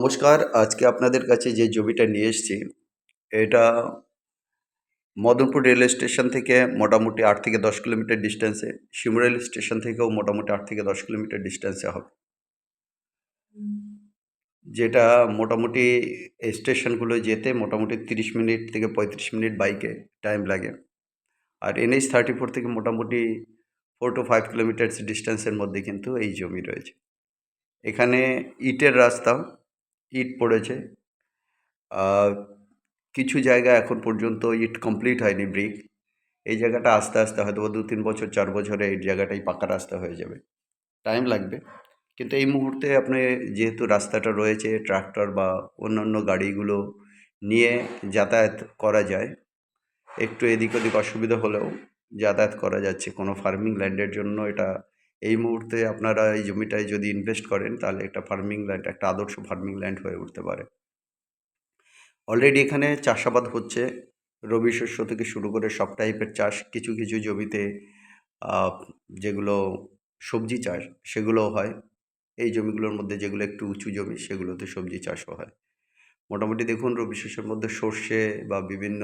নমস্কার, আজকে আপনাদের কাছে যে জমিটা নিয়ে এসেছি, এটা মদনপুর রেল স্টেশন থেকে মোটামুটি ৮ থেকে ১০ কিলোমিটার ডিস্টেন্সে, শিমুরেল স্টেশন থেকেও মোটামুটি ৮ থেকে ১০ কিলোমিটার ডিস্টেন্সে হবে। যেটা মোটামুটি এই স্টেশনগুলো যেতে মোটামুটি ৩০ মিনিট থেকে ৩৫ মিনিট বাইকে টাইম লাগে। আর NH-34 থেকে মোটামুটি 4 to 5 কিলোমিটার্স ডিস্টেন্সের মধ্যে কিন্তু এই জমি রয়েছে। এখানে ইটের রাস্তা, ইট পড়েছে। কিছু জায়গা এখন পর্যন্ত ইট কমপ্লিট হয়নি, ব্রিক। এই জায়গাটা আস্তে আস্তে হয়তো ২-৩ বছর ৪ বছরে এই জায়গাটাই পাকা রাস্তা হয়ে যাবে, টাইম লাগবে। কিন্তু এই মুহূর্তে আপনি যেহেতু রাস্তাটা রয়েছে, ট্রাক্টর বা অন্যান্য গাড়িগুলো নিয়ে যাতায়াত করা যায়। একটু এদিক ওদিক অসুবিধা হলেও যাতায়াত করা যাচ্ছে। কোনো ফার্মিং ল্যান্ডের জন্য এটা এই মুহূর্তে আপনারা এই জমিটায় যদি ইনভেস্ট করেন, তাহলে একটা ফার্মিং ল্যান্ড, একটা আদর্শ ফার্মিং ল্যান্ড হয়ে উঠতে পারে। অলরেডি এখানে চাষাবাদ হচ্ছে, রবি শস্য থেকে শুরু করে সব টাইপের চাষ। কিছু কিছু জমিতে যেগুলো সবজি চাষ, সেগুলোও হয়। এই জমিগুলোর মধ্যে যেগুলো একটু উঁচু জমি, সেগুলোতে সবজি চাষও হয়। মোটামুটি দেখুন, রবি শস্যের মধ্যে সর্ষে বা বিভিন্ন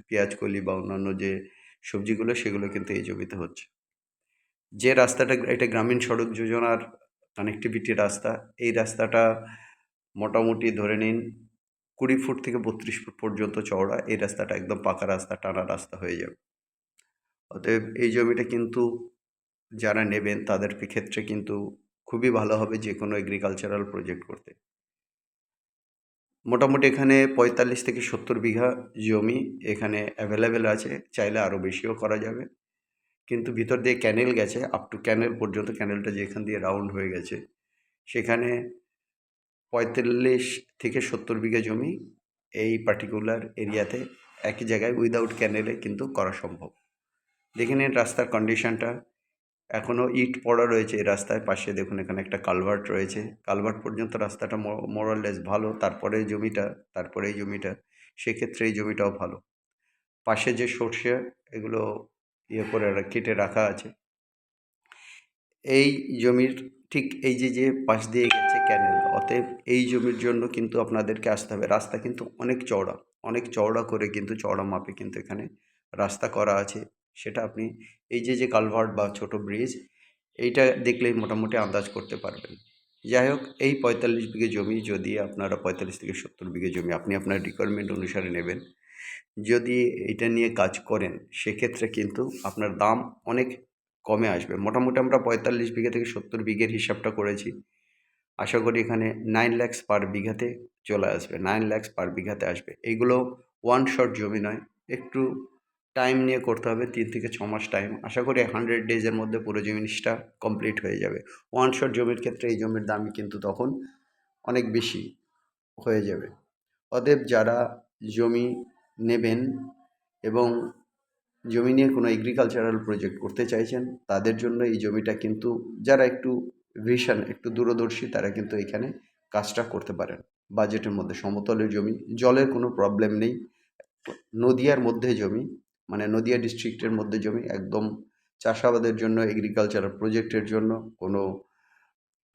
পেঁয়াজকলি বা অন্যান্য যে সবজিগুলো, সেগুলো কিন্তু এই জমিতে হচ্ছে। যে রাস্তাটা, এটা গ্রামীণ সড়ক যোজনার কানেক্টিভিটি রাস্তা। এই রাস্তাটা মোটামুটি ধরে নিন ২০ ফুট থেকে ৩২ ফুট পর্যন্ত চওড়া। এই রাস্তাটা একদম পাকা রাস্তা, টানা রাস্তা হয়ে যাবে। অতএব এই জমিটা কিন্তু যারা নেবেন তাদের ক্ষেত্রে কিন্তু খুবই ভালো হবে যে কোনো এগ্রিকালচারাল প্রজেক্ট করতে। মোটামুটি এখানে ৪৫ থেকে ৭০ বিঘা জমি এখানে অ্যাভেলেবেল আছে, চাইলে আরও বেশিও করা যাবে। কিন্তু ভিতর দিয়ে ক্যানেল গেছে, আপ টু ক্যানেল পর্যন্ত, ক্যানেলটা যেখান দিয়ে রাউন্ড হয়ে গেছে, সেখানে ৪৫ থেকে ৭০ বিঘা জমি এই পার্টিকুলার এরিয়াতে একই জায়গায় উইদাউট ক্যানেলে কিন্তু করা সম্ভব। দেখে নিন রাস্তার কন্ডিশনটা। এখনও ইট পড়া রয়েছে এই রাস্তায়। পাশে দেখুন এখানে একটা কালভার্ট রয়েছে, কালভার্ট পর্যন্ত রাস্তাটা মোরাললেস ভালো। তারপরে জমিটা, তারপরে এই জমিটা, সেক্ষেত্রে এই জমিটাও ভালো। পাশে যে সর্ষে, এগুলো করে কেটে রাখা আছে। এই জমির ঠিক এই যে পাশ দিয়ে গেছে ক্যানেল, অতএব এই জমির জন্য কিন্তু আপনাদেরকে আসতে হবে। রাস্তা কিন্তু অনেক চওড়া, অনেক চওড়া করে কিন্তু চওড়া মাপে কিন্তু এখানে রাস্তা করা আছে। সেটা আপনি এই যে কালভার্ট বা ছোট ব্রিজ, এইটা দেখলেই মোটামুটি আন্দাজ করতে পারবেন। যাই হোক, এই ৪৫ বিঘে জমি, যদি আপনারা ৪৫ থেকে ৭০ বিঘে জমি আপনি আপনার রিকোয়ারমেন্ট অনুসারে নেবেন, যদি এটা নিয়ে কাজ করেন, সেক্ষেত্রে কিন্তু আপনার দাম অনেক কমে আসবে। মোটামুটি আমরা ৪৫ বিঘা থেকে ৭০ বিঘের হিসাবটা করেছি। আশা করি এখানে ৯ লাখস পার বিঘাতে চলে আসবে, ৯ লাখস পার বিঘাতে আসবে। এইগুলো ওয়ান শট জমি নয়, একটু টাইম নিয়ে করতে হবে, ৩ থেকে ৬ মাস টাইম। আশা করি 100 ডেজের মধ্যে পুরো জিনিসটা কমপ্লিট হয়ে যাবে। ওয়ান শট জমির ক্ষেত্রে এই জমির দামই কিন্তু তখন অনেক বেশি হয়ে যাবে। অতএব যারা জমি নেবেন এবং জমি নিয়ে কোনো এগ্রিকালচারাল প্রজেক্ট করতে চাইছেন, তাদের জন্য এই জমিটা কিন্তু, যারা একটু ভিশন, একটু দূরদর্শী, তারা কিন্তু এখানে কাজটা করতে পারেন। বাজেটের মধ্যে সমতলের জমি, জলের কোনো প্রবলেম নেই, নদিয়ার মধ্যে জমি, মানে নদিয়া ডিস্ট্রিক্টের মধ্যে জমি, একদম চাষাবাদের জন্য, এগ্রিকালচারাল প্রজেক্টের জন্য, কোনো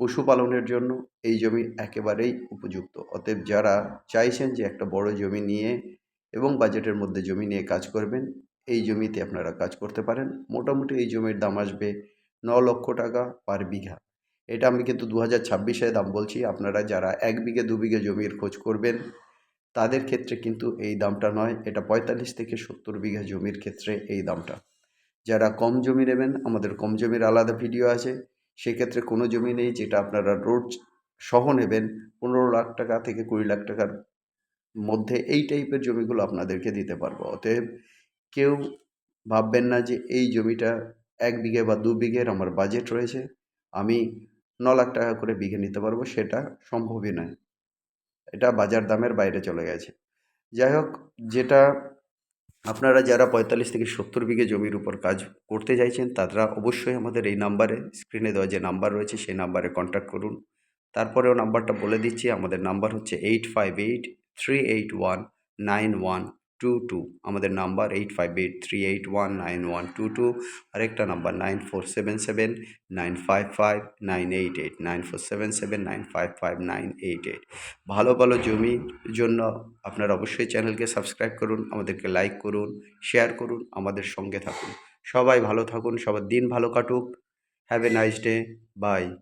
পশুপালনের জন্য এই জমি একেবারেই উপযুক্ত। অতএব যারা চাইছেন যে একটা বড় জমি নিয়ে এবং বাজেটের মধ্যে জমি নিয়ে কাজ করবেন, এই জমিতে আপনারা কাজ করতে পারেন। মোটামুটি এই জমির দাম আসবে ৯ লক্ষ টাকা পার বিঘা। এটা আমি কিন্তু ২০২৬-এ দাম বলছি। আপনারা যারা ১ বিঘে ২ বিঘে জমির খোঁজ করবেন, তাদের ক্ষেত্রে কিন্তু এই দামটা নয়, এটা ৪৫ থেকে ৭০ বিঘা জমির ক্ষেত্রে এই দামটা। যারা কম জমি নেবেন, আমাদের কম জমির আলাদা ভিডিও আছে। সেক্ষেত্রে কোনো জমি নেই যেটা আপনারা রোড সহ নেবেন, ১৫ লাখ টাকা থেকে ২০ লাখ টাকার মধ্যে এই টাইপের জমিগুলো আপনাদেরকে দিতে পারবো। অতএব কেউ ভাববেন না যে এই জমিটা ১ বিঘে বা ২ বিঘের আমার বাজেট রয়েছে, আমি ৯ লাখ টাকা করে বিঘে নিতে পারবো, সেটা সম্ভবই নয়। এটা বাজার দামের বাইরে চলে গেছে। যাই হোক, যেটা আপনারা যারা ৪৫ থেকে ৭০ বিঘে জমির উপর কাজ করতে চাইছেন, তারা অবশ্যই আমাদের এই নাম্বারে, স্ক্রিনে দেওয়া যে নাম্বার রয়েছে সেই নাম্বারে কন্ট্যাক্ট করুন। তারপরেও নাম্বারটা বলে দিচ্ছি, আমাদের নাম্বার হচ্ছে 85838191 22। আমাদের নাম্বার 8583819122। আরেকটা নাম্বার 9477955988, 9477955988। ভালো ভালো জমির জন্য আপনারা অবশ্যই চ্যানেলকে সাবস্ক্রাইব করুন, আমাদেরকে লাইক করুন, শেয়ার করুন, আমাদের সঙ্গে থাকুন। সবাই ভালো থাকুন, সবার দিন ভালো কাটুক। Have a nice day. By.